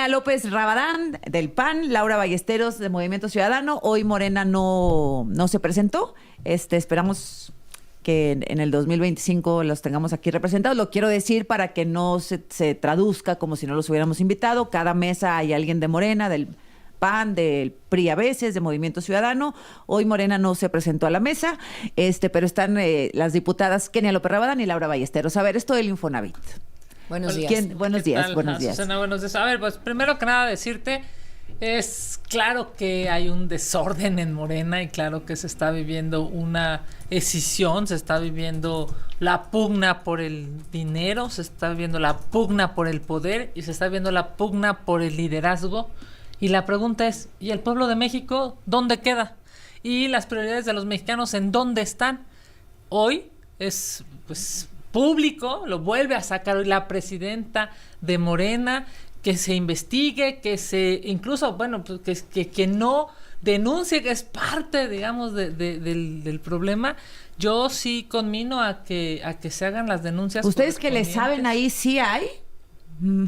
López Rabadán del PAN, Laura Ballesteros de Movimiento Ciudadano. Hoy Morena no se presentó. Esperamos que en el 2025 los tengamos aquí representados. Lo quiero decir para que no se traduzca como si no los hubiéramos invitado. Cada mesa hay alguien de Morena, del PAN, del PRI a veces, de Movimiento Ciudadano. Hoy Morena no se presentó a la mesa, pero están las diputadas Kenia López Rabadán y Laura Ballesteros. A ver, esto del Infonavit. Buenos días. Buenos días. Susana, buenos días. A ver, pues primero que nada decirte, es claro que hay un desorden en Morena y claro que se está viviendo una escisión, se está viviendo la pugna por el dinero, se está viviendo la pugna por el poder y se está viendo la pugna por el liderazgo. Y la pregunta es, ¿y el pueblo de México dónde queda? ¿Y las prioridades de los mexicanos en dónde están? Hoy es, pues, público, lo vuelve a sacar hoy la presidenta de Morena, que se investigue, que se, incluso, bueno, pues que no denuncie, que es parte, digamos, del problema. Yo sí conmino a que se hagan las denuncias. ¿Ustedes que le saben ahí sí hay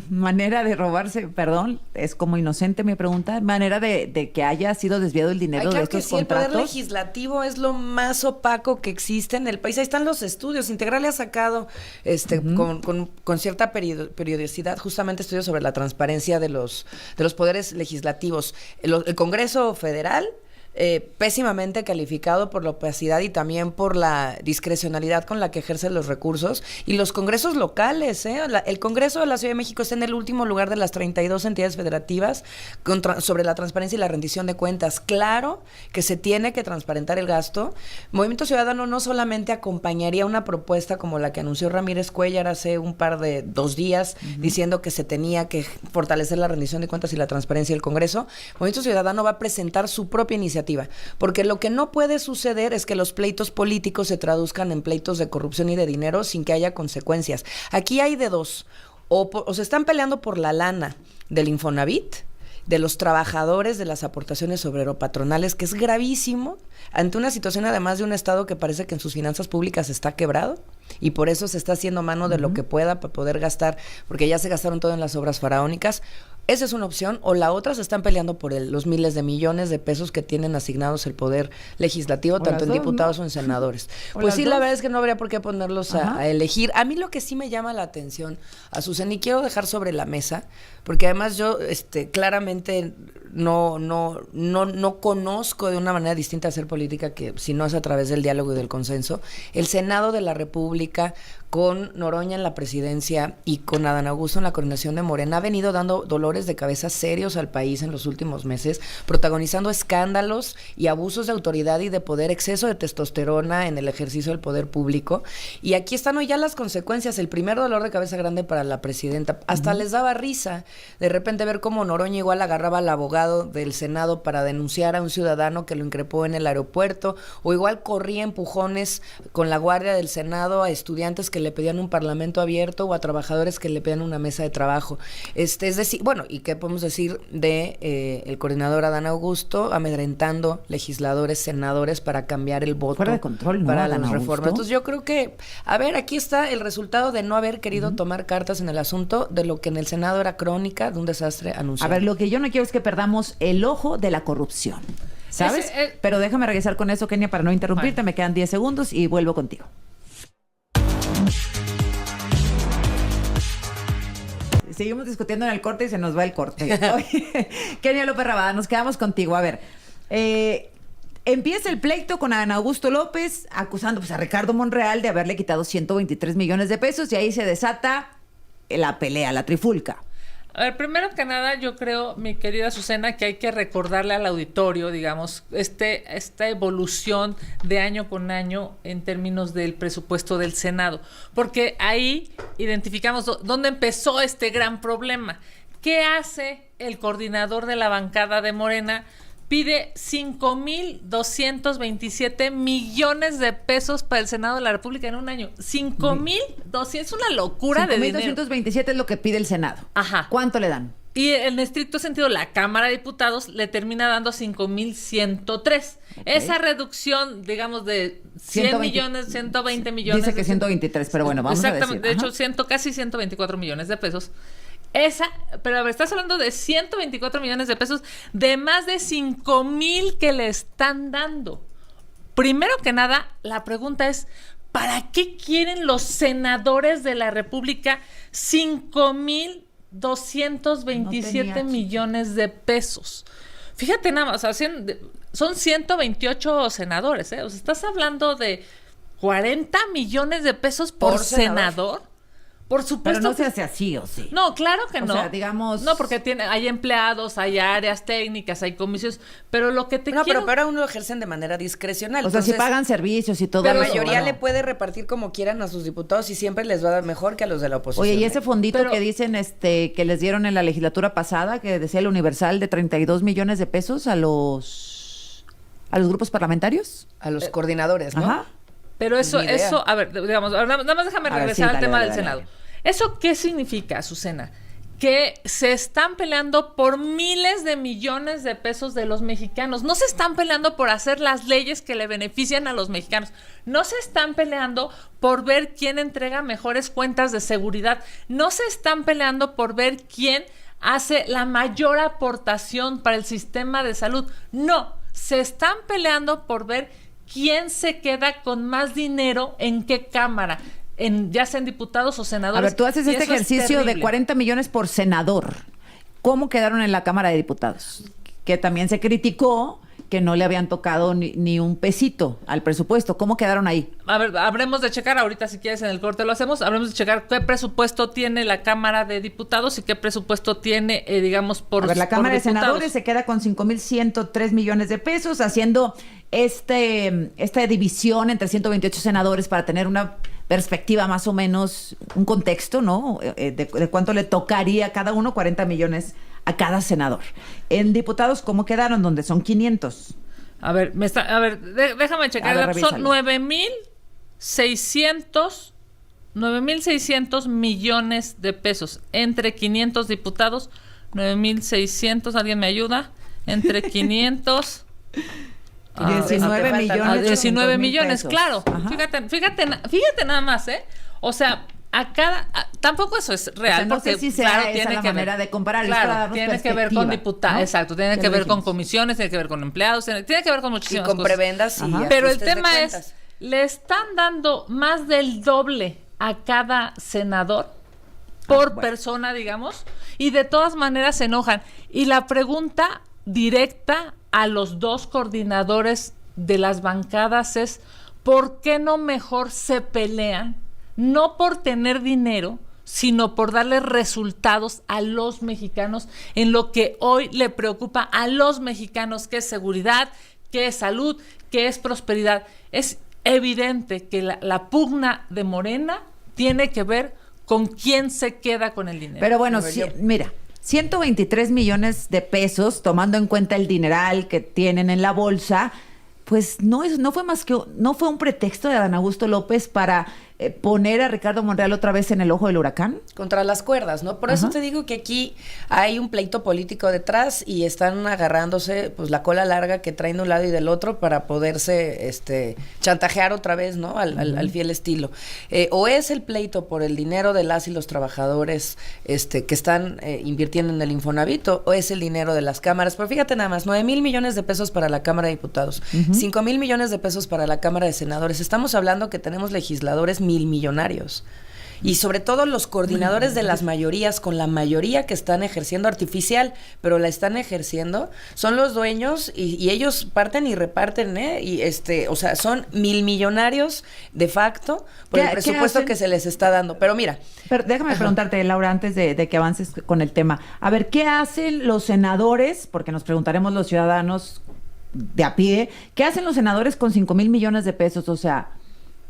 manera de robarse? Perdón, es como inocente mi pregunta. ¿Manera de que haya sido desviado el dinero de estos contratos? El poder legislativo es lo más opaco que existe en el país. Ahí están los estudios. Integral le ha sacado con cierta periodicidad justamente estudios sobre la transparencia de los poderes legislativos. El Congreso Federal, pésimamente calificado por la opacidad y también por la discrecionalidad con la que ejerce los recursos, y los congresos locales, el Congreso de la Ciudad de México está en el último lugar de las 32 entidades federativas sobre la transparencia y la rendición de cuentas. Claro que se tiene que transparentar el gasto. Movimiento Ciudadano no solamente acompañaría una propuesta como la que anunció Ramírez Cuéllar hace dos días, diciendo que se tenía que fortalecer la rendición de cuentas y la transparencia del Congreso. Movimiento Ciudadano va a presentar su propia iniciativa, porque lo que no puede suceder es que los pleitos políticos se traduzcan en pleitos de corrupción y de dinero sin que haya consecuencias. Aquí hay de dos, o se están peleando por la lana del Infonavit, de los trabajadores de las aportaciones obrero-patronales, que es gravísimo, ante una situación además de un Estado que parece que en sus finanzas públicas está quebrado, y por eso se está haciendo mano de lo que pueda para poder gastar, porque ya se gastaron todo en las obras faraónicas. Esa es una opción, o la otra, se están peleando por los miles de millones de pesos que tienen asignados el Poder Legislativo, tanto en diputados, ¿no?, o en senadores. Pues sí, la verdad es que no habría por qué ponerlos a elegir. A mí lo que sí me llama la atención, Azucena, y quiero dejar sobre la mesa, porque además yo claramente no conozco de una manera distinta hacer política que si no es a través del diálogo y del consenso. El Senado de la República, con Noroña en la presidencia y con Adán Augusto en la coordinación de Morena, ha venido dando dolores de cabeza serios al país en los últimos meses, protagonizando escándalos y abusos de autoridad y de poder, exceso de testosterona en el ejercicio del poder público. Y aquí están hoy ya las consecuencias. El primer dolor de cabeza grande para la presidenta. Hasta les daba risa de repente ver cómo Noroña igual agarraba al abogado del Senado para denunciar a un ciudadano que lo increpó en el aeropuerto, o igual corría empujones con la guardia del Senado a estudiantes que le pedían un parlamento abierto o a trabajadores que le pedían una mesa de trabajo. Es decir, bueno, ¿y qué podemos decir de el coordinador Adán Augusto amedrentando legisladores, senadores para cambiar el voto? Fuera de control, ¿no? Para las reformas. Entonces yo creo que, a ver, aquí está el resultado de no haber querido tomar cartas en el asunto de lo que en el Senado era crónica de un desastre anunciado. A ver, lo que yo no quiero es que perdamos el ojo de la corrupción, ¿sabes? Pero déjame regresar con eso, Kenia, para no interrumpirte. Me quedan 10 segundos y vuelvo contigo. Seguimos discutiendo en el corte y se nos va el corte. Kenia López Rabadán, nos quedamos contigo. A ver, empieza el pleito con Adán Augusto López acusando a Ricardo Monreal de haberle quitado 123 millones de pesos, y ahí se desata la pelea, la trifulca. A ver, primero que nada, yo creo, mi querida Azucena, que hay que recordarle al auditorio, digamos, esta evolución de año con año en términos del presupuesto del Senado, porque ahí identificamos dónde empezó este gran problema. ¿Qué hace el coordinador de la bancada de Morena? Pide 5,227 millones de pesos para el Senado de la República en un año. 5,200, es una locura de dinero. 5,227 es lo que pide el Senado. Ajá. ¿Cuánto le dan? Y en estricto sentido, la Cámara de Diputados le termina dando 5,103. Okay. Esa reducción, digamos, de 100 millones, 120 millones. Dice que 123, pero bueno, vamos a decir. Exactamente, de hecho, casi 124 millones de pesos. Pero a ver, estás hablando de 124 millones de pesos de más de 5,000 que le están dando. Primero que nada, la pregunta es, ¿para qué quieren los senadores de la República 5,227 millones de pesos? Fíjate nada más, o sea, son 128 senadores, ¿eh? O sea, estás hablando de 40 millones de pesos por senador. Por supuesto. Pero no se hace así, ¿o sí? No, claro que no. O sea, digamos... No, porque hay empleados, hay áreas técnicas, hay comisiones, pero lo que quiero... pero aún lo ejercen de manera discrecional. O sea, si pagan servicios y todo pero eso. La mayoría le puede repartir como quieran a sus diputados y siempre les va a dar mejor que a los de la oposición. Oye, y ese fondito que dicen que les dieron en la legislatura pasada, que decía el Universal, de 32 millones de pesos a los grupos parlamentarios. A los coordinadores, ¿no? Ajá. Pero eso, a ver, digamos, nada más déjame regresar al tema del Senado. ¿Eso qué significa, Azucena? Que se están peleando por miles de millones de pesos de los mexicanos. No se están peleando por hacer las leyes que le benefician a los mexicanos. No se están peleando por ver quién entrega mejores cuentas de seguridad. No se están peleando por ver quién hace la mayor aportación para el sistema de salud. No, se están peleando por ver quién se queda con más dinero en qué cámara. Ya sean diputados o senadores. A ver, tú haces este ejercicio de 40 millones por senador. ¿Cómo quedaron en la Cámara de Diputados? Que también se criticó que no le habían tocado ni un pesito al presupuesto. ¿Cómo quedaron ahí? A ver, habremos de checar, ahorita si quieres en el corte lo hacemos, habremos de checar qué presupuesto tiene la Cámara de Diputados y qué presupuesto tiene, digamos, por A ver, la Cámara de diputados. Senadores se queda con 5,103 millones de pesos, haciendo esta división entre 128 senadores para tener una perspectiva más o menos, un contexto, ¿no? De cuánto le tocaría a cada uno, 40 millones a cada senador. En diputados, ¿cómo quedaron? Donde son 500. A ver, déjame checar. Son 9,600 millones de pesos. Entre 500 diputados, 9,600, ¿alguien me ayuda? Entre 500... 19 millones. 19 millones, pesos. claro. Ajá. Fíjate nada más, ¿eh? O sea, tampoco eso es real. O sea, no porque, sé si sea claro, esa tiene la que manera ver, de comparar. Claro, tiene que ver con diputados, ¿no? Exacto, tiene que ver con comisiones, tiene que ver con empleados, tiene que ver con muchísimas cosas. Y con prebendas, sí. Pero el tema es, le están dando más del doble a cada senador por persona, digamos, y de todas maneras se enojan. Y la pregunta directa a los dos coordinadores de las bancadas es, ¿por qué no mejor se pelean? No por tener dinero, sino por darle resultados a los mexicanos en lo que hoy le preocupa a los mexicanos, que es seguridad, que es salud, que es prosperidad. Es evidente que la pugna de Morena tiene que ver con quién se queda con el dinero. Pero bueno, mira, 123 millones de pesos, tomando en cuenta el dineral que tienen en la bolsa, pues no fue un pretexto de Adán Augusto López para poner a Ricardo Monreal otra vez en el ojo del huracán. Contra las cuerdas, ¿no? Por eso te digo que aquí hay un pleito político detrás y están agarrándose pues la cola larga que traen de un lado y del otro para poderse chantajear otra vez, ¿no? Al fiel estilo. O es el pleito por el dinero de las y los trabajadores que están invirtiendo en el Infonavit, o es el dinero de las cámaras. Pero fíjate nada más, 9,000 millones de pesos para la Cámara de Diputados, 5,000 millones de pesos para la Cámara de Senadores. Estamos hablando que tenemos legisladores millonarios. Y sobre todo los coordinadores de las mayorías, con la mayoría que están ejerciendo artificial, pero la están ejerciendo, son los dueños y ellos parten y reparten, y o sea, son millonarios de facto por el presupuesto que se les está dando. Pero mira. Pero déjame preguntarte, Laura, antes de que avances con el tema. A ver, ¿qué hacen los senadores? Porque nos preguntaremos los ciudadanos de a pie, ¿qué hacen los senadores con 5,000 millones de pesos? O sea,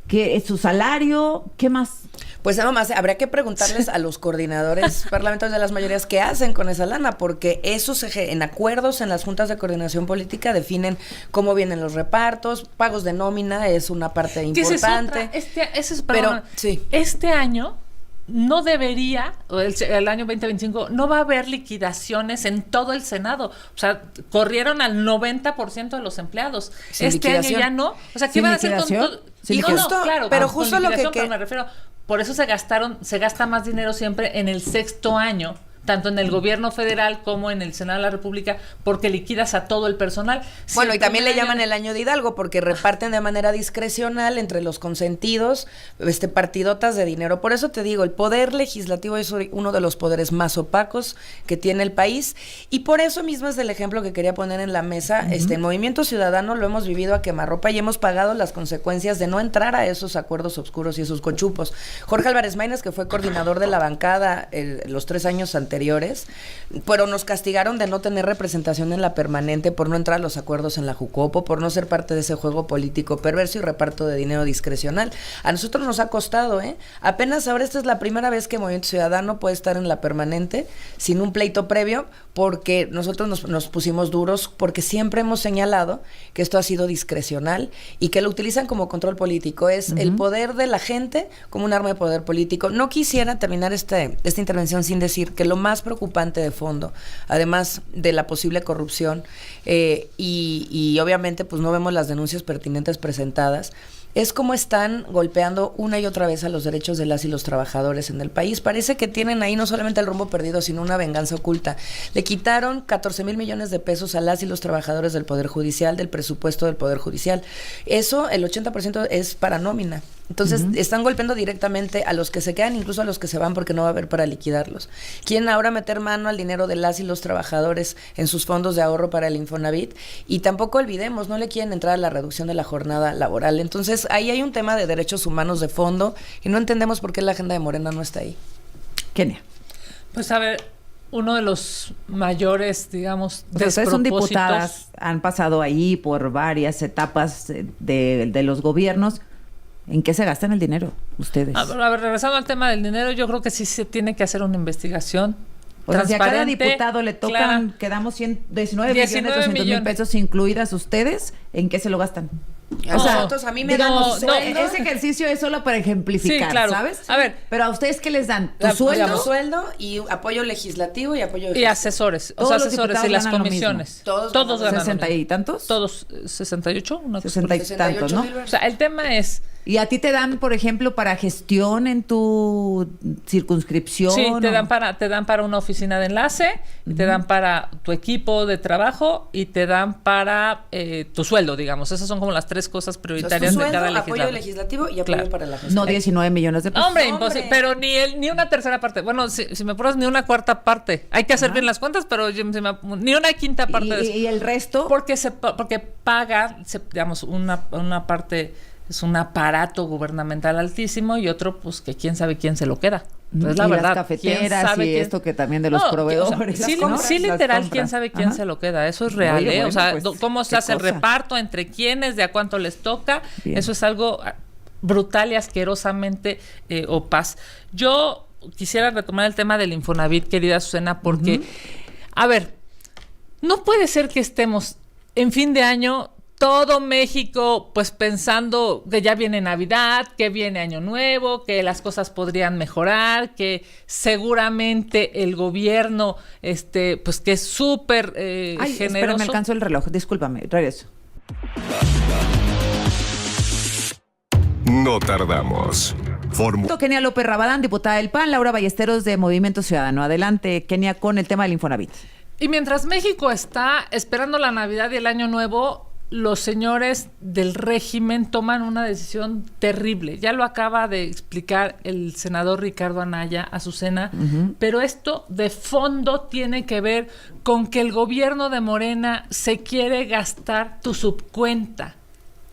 ¿qué es su salario? ¿Qué más? Pues nada más, habría que preguntarles a los coordinadores parlamentarios de las mayorías qué hacen con esa lana, porque esos en acuerdos en las juntas de coordinación política definen cómo vienen los repartos, pagos de nómina es una parte importante. Este año no debería, el año 2025, no va a haber liquidaciones en todo el Senado. O sea, corrieron al 90% de los empleados. Año ya no. O sea, ¿qué van a hacer con todo? Claro, pero justo lo que me refiero, por eso se gasta más dinero siempre en el sexto año tanto en el gobierno federal como en el Senado de la República, porque liquidas a todo el personal. Bueno, Si y también le primer llaman año- el año de Hidalgo porque reparten de manera discrecional entre los consentidos, partidotas de dinero. Por eso te digo, el poder legislativo es uno de los poderes más opacos que tiene el país, y por eso mismo es el ejemplo que quería poner en la mesa. En Movimiento Ciudadano lo hemos vivido a quemarropa y hemos pagado las consecuencias de no entrar a esos acuerdos oscuros y esos conchupos. Jorge Álvarez Maínez, que fue coordinador de la bancada los 3 años anteriores, pero nos castigaron de no tener representación en la permanente por no entrar a los acuerdos en la Jucopo, por no ser parte de ese juego político perverso y reparto de dinero discrecional. A nosotros nos ha costado, apenas ahora esta es la primera vez que Movimiento Ciudadano puede estar en la permanente sin un pleito previo, porque nosotros nos pusimos duros, porque siempre hemos señalado que esto ha sido discrecional y que lo utilizan como control político. Es el poder de la gente como un arma de poder político. No quisiera terminar esta intervención sin decir que lo más preocupante de fondo, además de la posible corrupción, y obviamente pues no vemos las denuncias pertinentes presentadas, es cómo están golpeando una y otra vez a los derechos de las y los trabajadores en el país. Parece que tienen ahí no solamente el rumbo perdido, sino una venganza oculta. Le quitaron 14,000 millones de pesos a las y los trabajadores del Poder Judicial, del presupuesto del Poder Judicial. Eso, el 80% es para nómina. Entonces, están golpeando directamente a los que se quedan, incluso a los que se van, porque no va a haber para liquidarlos. Quieren ahora meter mano al dinero de las y los trabajadores en sus fondos de ahorro para el Infonavit, y tampoco olvidemos, no le quieren entrar a la reducción de la jornada laboral. Entonces, ahí hay un tema de derechos humanos de fondo, y no entendemos por qué la agenda de Morena no está ahí. Kenia. Pues a ver, uno de los mayores, digamos, O sea, ustedes son despropósitos- diputadas, han pasado ahí por varias etapas de los gobiernos. ¿En qué se gastan el dinero ustedes? A ver, regresando al tema del dinero, yo creo que sí se tiene que hacer una investigación O sea, si a cada transparente, diputado le tocan, clara. quedamos 19 19 millones millones. pesos incluidas ustedes, ¿en qué se lo gastan? A O sea, nosotros, a mí me dan no, un sueldo. Ese ejercicio es solo para ejemplificar, Sí, claro. ¿sabes? A ver. Pero a ustedes, ¿qué les dan? ¿Tu La- sueldo? digamos, sueldo y apoyo legislativo y apoyo Y asesores, Todos los asesores diputados y las ganan lo comisiones. mismo. Todos Todos ganan ganan. 60 y tantos. Todos, 68, una cosa 60 y así. tantos, ¿no? O sea, el tema es, ¿Y a ti te dan, por ejemplo, para gestión en tu circunscripción? sí, te o- dan para una oficina de enlace, y te dan para tu equipo de trabajo y te dan para tu sueldo, digamos. Esas son como las 3 cosas prioritarias de cada apoyo legislador. legislativo y apoyo Claro. para la gestión. No 19 millones de pesos. Hombre, Hombre. imposible, pero ni una tercera parte. Bueno, si me apuras, ni una cuarta parte. Hay que hacer bien las cuentas, pero ni una quinta parte de eso. ¿Y el resto? Porque paga, digamos, una parte es un aparato gubernamental altísimo y otro, pues, que quién sabe quién se lo queda. Entonces, la Y las verdad, cafeteras ¿quién sabe y quién? esto que también de los No, proveedores. sí, las compras, sí, las literal, compras. quién sabe quién Ajá. se lo queda. Eso es real, Oye, ¿eh? bueno, O sea, pues, cómo se qué hace el cosa. reparto, entre quiénes, de a cuánto les toca. Bien. Eso es algo brutal y asquerosamente opaz. Yo quisiera retomar el tema del Infonavit, querida Susana, porque, a ver, no puede ser que estemos en fin de año todo México pues pensando que ya viene Navidad, que viene Año Nuevo, que las cosas podrían mejorar, que seguramente el gobierno pues que es súper Ay, espera, generoso. me alcanzó el reloj. Discúlpame, regreso. No tardamos. Kenia López Rabadán, diputada del PAN, Laura Ballesteros de Movimiento Ciudadano. Adelante, Kenia, con el tema del Infonavit. Y mientras México está esperando la Navidad y el Año Nuevo, los señores del régimen toman una decisión terrible. Ya lo acaba de explicar el senador Ricardo Anaya, Azucena, pero esto de fondo tiene que ver con que el gobierno de Morena se quiere gastar tu subcuenta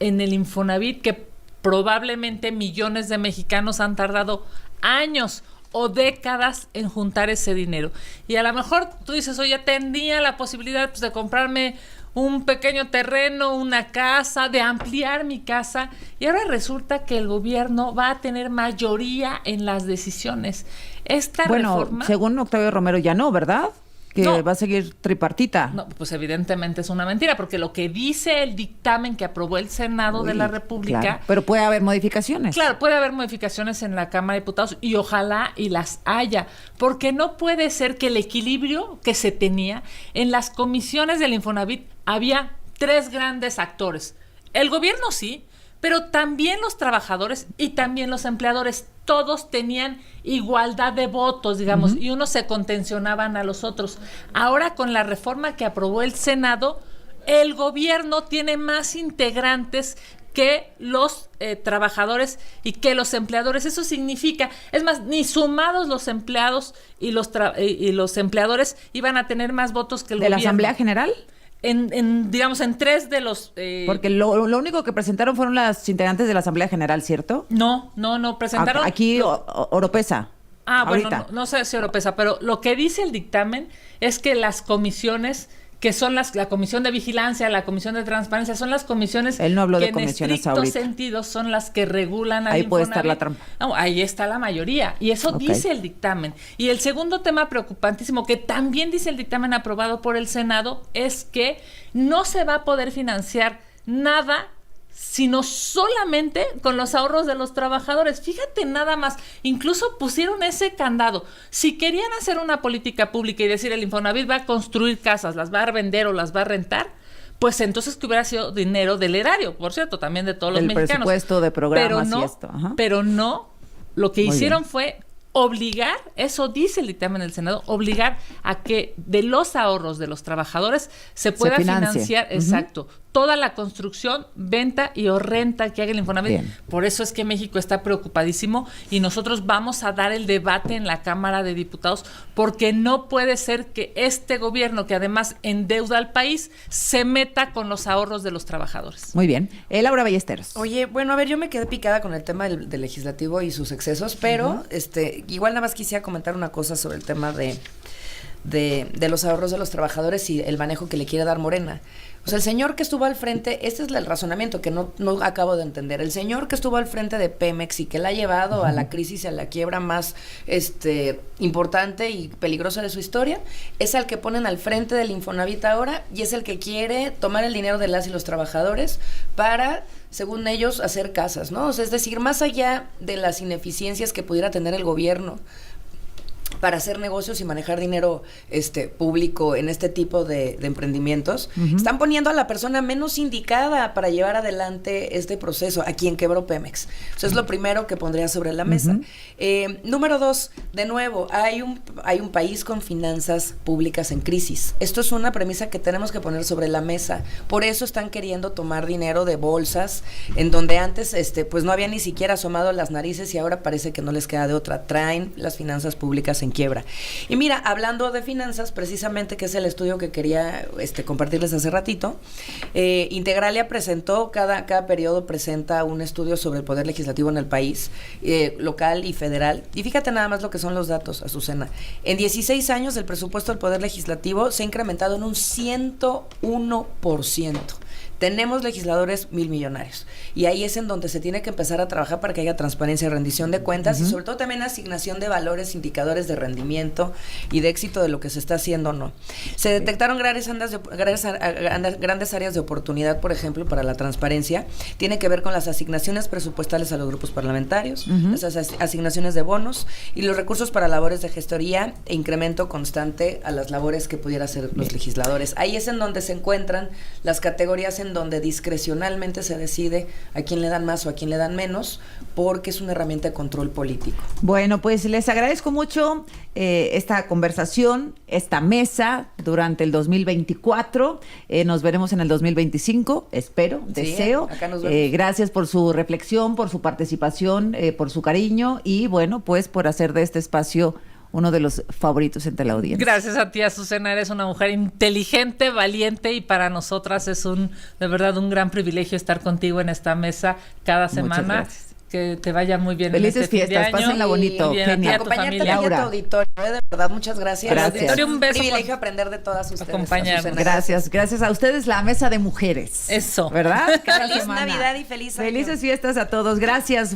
en el Infonavit, que probablemente millones de mexicanos han tardado años o décadas en juntar ese dinero. Y a lo mejor tú dices, oye, tenía la posibilidad pues, de comprarme un pequeño terreno, una casa, de ampliar mi casa, y ahora resulta que el gobierno va a tener mayoría en las decisiones. Esta reforma... según Octavio Romero ya no, ¿verdad? Que No. va a seguir tripartita. No, pues evidentemente es una mentira, porque lo que dice el dictamen que aprobó el Senado de la República... Claro, pero puede haber modificaciones. Claro, puede haber modificaciones en la Cámara de Diputados y ojalá y las haya, porque no puede ser que el equilibrio que se tenía en las comisiones del Infonavit había 3 grandes actores. El gobierno sí, pero también los trabajadores y también los empleadores. todos tenían igualdad de votos, digamos, y unos se contencionaban a los otros. Ahora, con la reforma que aprobó el Senado, el gobierno tiene más integrantes que los trabajadores y que los empleadores. Eso significa, es más, ni sumados los empleados y los empleadores iban a tener más votos que el gobierno. ¿De la Asamblea General? Digamos, en 3 de los... Porque lo único que presentaron fueron las integrantes de la Asamblea General, ¿cierto? No, presentaron... Aquí, Oropesa. Bueno, ahorita. no sé si Oropesa, pero lo que dice el dictamen es que las comisiones, que son la Comisión de Vigilancia, la Comisión de Transparencia, son las comisiones Él no habló que de comisiones en estricto ahorita. sentido son las que regulan al Ahí puede Infonavit. estar la trampa. No, ahí está la mayoría, y eso dice el dictamen. Y el segundo tema preocupantísimo, que también dice el dictamen aprobado por el Senado, es que no se va a poder financiar nada sino solamente con los ahorros de los trabajadores. Fíjate nada más, incluso pusieron ese candado. Si querían hacer una política pública y decir el Infonavit va a construir casas, las va a vender o las va a rentar, pues entonces que hubiera sido dinero del erario, por cierto, también de todos los mexicanos. El presupuesto de programas y esto. Pero no, lo que Muy hicieron bien. fue obligar, eso dice el dictamen del Senado, obligar a que de los ahorros de los trabajadores se pueda financiar, exacto, toda la construcción, venta y o renta que haga el Infonavit. Bien. Por eso es que México está preocupadísimo y nosotros vamos a dar el debate en la Cámara de Diputados, porque no puede ser que este gobierno, que además endeuda al país, se meta con los ahorros de los trabajadores. Muy bien. Laura Ballesteros. Oye, bueno, a ver, yo me quedé picada con el tema del legislativo y sus excesos, pero igual nada más quisiera comentar una cosa sobre el tema de los ahorros de los trabajadores y el manejo que le quiere dar Morena. O sea, el señor que estuvo al frente, este es el razonamiento que no acabo de entender. El señor que estuvo al frente de Pemex y que la ha llevado a la crisis y a la quiebra más importante y peligrosa de su historia, es al que ponen al frente del Infonavit ahora y es el que quiere tomar el dinero de las y los trabajadores para, según ellos, hacer casas, ¿no? O sea, es decir, más allá de las ineficiencias que pudiera tener el gobierno para hacer negocios y manejar dinero público en este tipo de emprendimientos, están poniendo a la persona menos indicada para llevar adelante este proceso, a quien quebró Pemex. Eso es lo primero que pondría sobre la mesa. Número 2, de nuevo, hay un país con finanzas públicas en crisis. Esto es una premisa que tenemos que poner sobre la mesa. Por eso están queriendo tomar dinero de bolsas, en donde antes pues no había ni siquiera asomado las narices y ahora parece que no les queda de otra. Traen las finanzas públicas en quiebra. Y mira, hablando de finanzas, precisamente, que es el estudio que quería compartirles hace ratito, Integralia presentó, cada periodo presenta un estudio sobre el poder legislativo en el país, local y federal. Y fíjate nada más lo que son los datos, Azucena. En 16 años el presupuesto del poder legislativo se ha incrementado en un 101%. Tenemos legisladores 1,000 millonarios y ahí es en donde se tiene que empezar a trabajar para que haya transparencia y rendición de cuentas y sobre todo también asignación de valores, indicadores de rendimiento y de éxito de lo que se está haciendo o no. Se detectaron grandes áreas de oportunidad, por ejemplo, para la transparencia. Tiene que ver con las asignaciones presupuestales a los grupos parlamentarios, las asignaciones de bonos y los recursos para labores de gestoría e incremento constante a las labores que pudiera hacer los legisladores. Ahí es en donde se encuentran las categorías en donde discrecionalmente se decide a quién le dan más o a quién le dan menos, porque es una herramienta de control político. Bueno, pues les agradezco mucho esta conversación, esta mesa durante el 2024. Nos veremos en el 2025, espero, deseo. Acá nos vemos. Gracias por su reflexión, por su participación, por su cariño y bueno, pues por hacer de este espacio uno de los favoritos entre la audiencia. Gracias a ti, Azucena, eres una mujer inteligente, valiente y para nosotras es de verdad un gran privilegio estar contigo en esta mesa cada semana. Muchas gracias. Que te vaya muy bien. Felices fiestas, pásenla bonito. Genial. Acompañarte a Laura. tu auditorio, de verdad, muchas gracias. Gracias. Auditorio, un beso. Privilegio aprender de todas ustedes. Acompañarnos. Azucena. Gracias a ustedes, la mesa de mujeres. Eso. ¿Verdad? Cada Feliz semana. Navidad y feliz año. Felices fiestas a todos. Gracias.